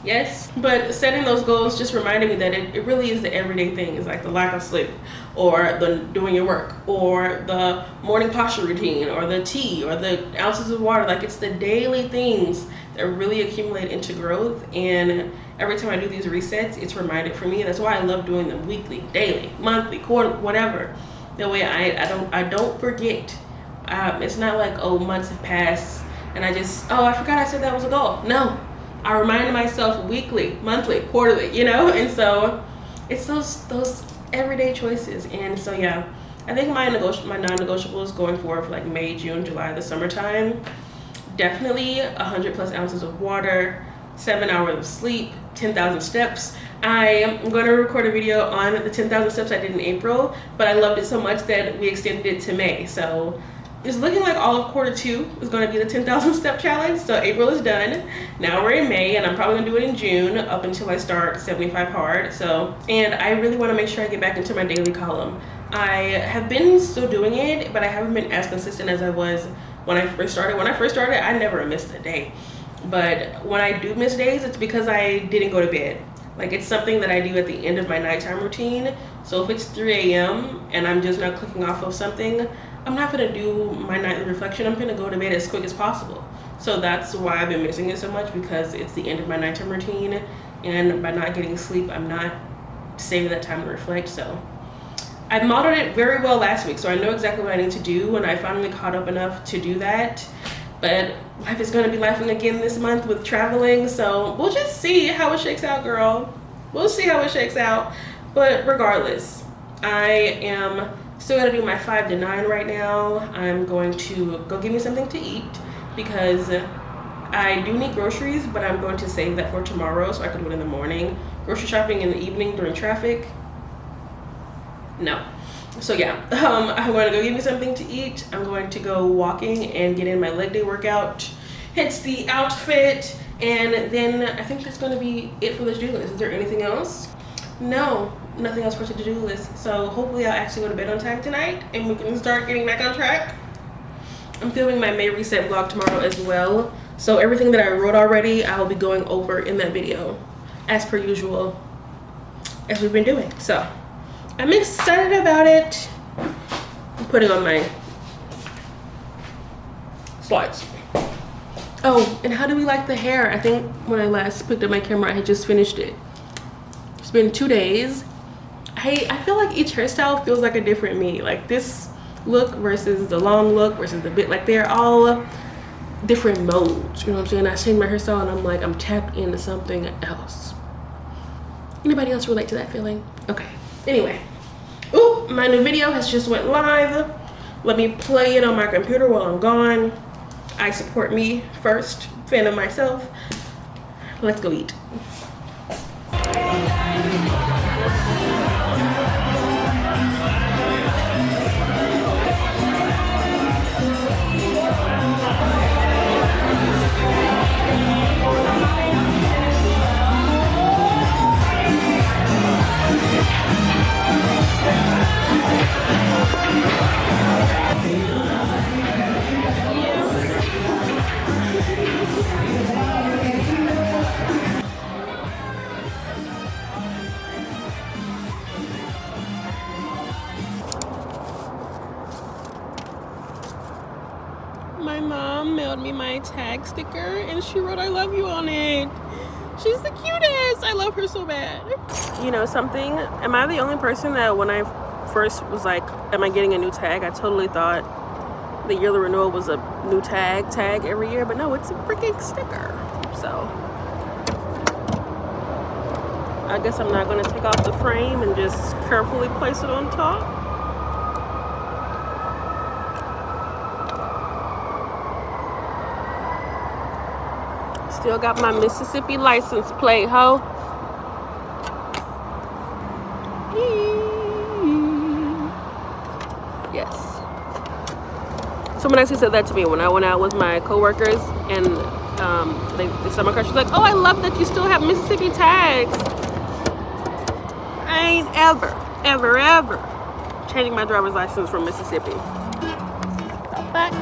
Yes, but setting those goals just reminded me that it really is the everyday things, like the lack of sleep, or the doing your work, or the morning posture routine, or the tea, or the ounces of water. Like, it's the daily things that really accumulate into growth. And every time I do these resets, it's reminded for me. That's why I love doing them weekly, daily, monthly, quarterly, whatever. That way I don't forget. It's not like, oh, months have passed and I forgot I said that was a goal. No, I remind myself weekly, monthly, quarterly, you know. And so it's those everyday choices. And so yeah, I think my non-negotiables going forward for like May, June, July, the summertime, definitely 100+ ounces of water, 7 hours of sleep, 10,000 steps. I am going to record a video on the 10,000 steps I did in April, but I loved it so much that we extended it to May. So it's looking like all of Q2 is going to be the 10,000 step challenge. So April is done. Now we're in May, and I'm probably going to do it in June up until I start 75 hard. So, and I really want to make sure I get back into my daily column. I have been still doing it, but I haven't been as consistent as I was when I first started. When I first started, I never missed a day. But when I do miss days, it's because I didn't go to bed. Like, it's something that I do at the end of my nighttime routine. So if it's 3 a.m. and I'm just not clicking off of something, I'm not gonna do my nightly reflection. I'm gonna go to bed as quick as possible. So that's why I've been missing it so much, because it's the end of my nighttime routine, and by not getting sleep, I'm not saving that time to reflect. So I modeled it very well last week, so I know exactly what I need to do, and I finally caught up enough to do that. But life is going to be lifing again this month with traveling, so we'll just see how it shakes out, girl. We'll see how it shakes out. But regardless, I am still going to do my 5 to 9 right now. I'm going to go get me something to eat because I do need groceries, but I'm going to save that for tomorrow so I can do it in the morning. Grocery shopping in the evening during traffic, no. So yeah, I'm going to go get me something to eat. I'm going to go walking and get in my leg day workout, hence the outfit, and then I think that's going to be it for the to-do list. Is there anything else? No, nothing else for the to-do list. So hopefully I'll actually go to bed on time tonight and we can start getting back on track. I'm filming my May reset vlog tomorrow as well. So everything that I wrote already, I will be going over in that video as per usual, as we've been doing. So I'm excited about it. I'm putting on my slides. Oh, and how do we like the hair? I think when I last picked up my camera, I had just finished it. It's been 2 days. I feel like each hairstyle feels like a different me. Like this look versus the long look versus the bit, like they're all different modes. You know what I'm saying? I change my hairstyle and I'm like, I'm tapped into something else. Anybody else relate to that feeling? Okay. Anyway. Ooh, my new video has just went live. Let me play it on my computer while I'm gone. I support me first, fan of myself. Let's go eat. My mom mailed me my tag sticker and she wrote I love you on it. She's the cutest. I love her so bad. You know something? Am I the only person that when I first was like, am I getting a new tag? I totally thought the yearly renewal was a new tag every year, but no, it's a freaking sticker. So I guess I'm not gonna take off the frame and just carefully place it on top. Still got my Mississippi license plate, ho. Yes. Someone actually said that to me when I went out with my coworkers, and the summer crush was like, "Oh, I love that you still have Mississippi tags." I ain't ever changing my driver's license from Mississippi. Back.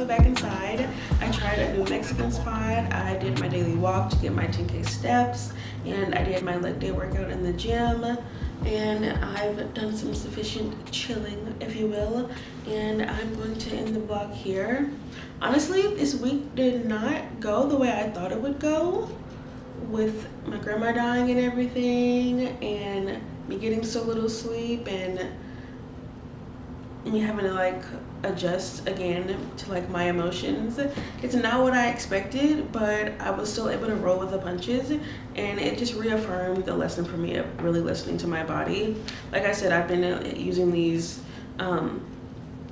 Back inside. I tried a new Mexican spot. I did my daily walk to get my 10K steps, and I did my leg day workout in the gym, and I've done some sufficient chilling, if you will, and I'm going to end the vlog here. Honestly, this week did not go the way I thought it would go, with my grandma dying and everything, and me getting so little sleep, and me having to like adjust again to like my emotions. It's not what I expected, but I was still able to roll with the punches, and it just reaffirmed the lesson for me of really listening to my body. Like I said, I've been using these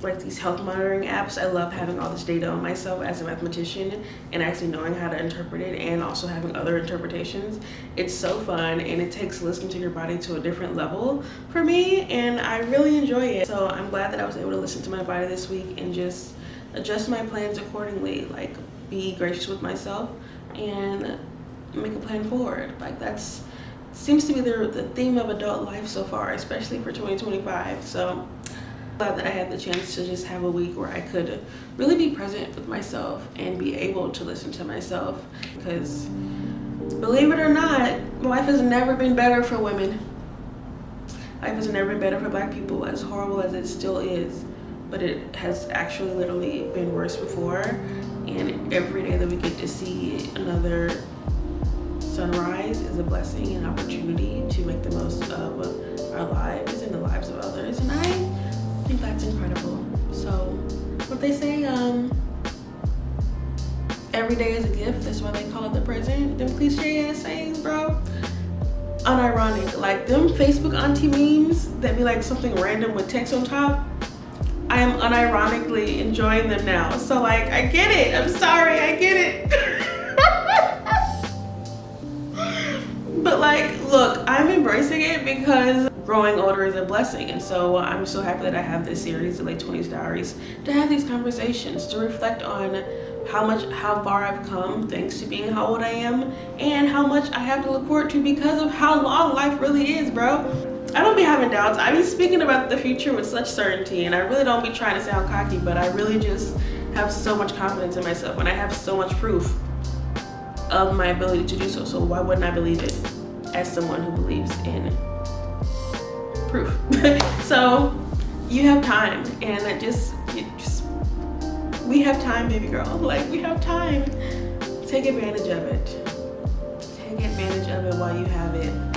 like these health monitoring apps. I love having all this data on myself as a mathematician and actually knowing how to interpret it and also having other interpretations. It's so fun, and it takes listening to your body to a different level for me, and I really enjoy it. So I'm glad that I was able to listen to my body this week and just adjust my plans accordingly, like be gracious with myself and make a plan forward. Like that's seems to be the theme of adult life so far, especially for 2025. So glad that I had the chance to just have a week where I could really be present with myself and be able to listen to myself, because believe it or not, life has never been better for women. Life has never been better for Black people, as horrible as it still is, but it has actually literally been worse before, and every day that we get to see another sunrise is a blessing and opportunity to make the most of our lives and the lives of others, and I think that's incredible. So what they say, every day is a gift. That's why they call it the present. Them cliche ass sayings, bro. Unironic. Like them Facebook auntie memes that be like something random with text on top. I am unironically enjoying them now. So like, I get it. I'm sorry, I get it. But like, look, I'm embracing it because growing older is a blessing. And so I'm so happy that I have this series, the Late 20s Diaries, to have these conversations, to reflect on how far I've come thanks to being how old I am, and how much I have to look forward to because of how long life really is, bro. I don't be having doubts. I be speaking about the future with such certainty, and I really don't be trying to sound cocky, but I really just have so much confidence in myself, and I have so much proof of my ability to do so. So why wouldn't I believe it as someone who believes in proof? So you have time, and we have time, baby girl. Like, we have time. Take advantage of it. Take advantage of it while you have it.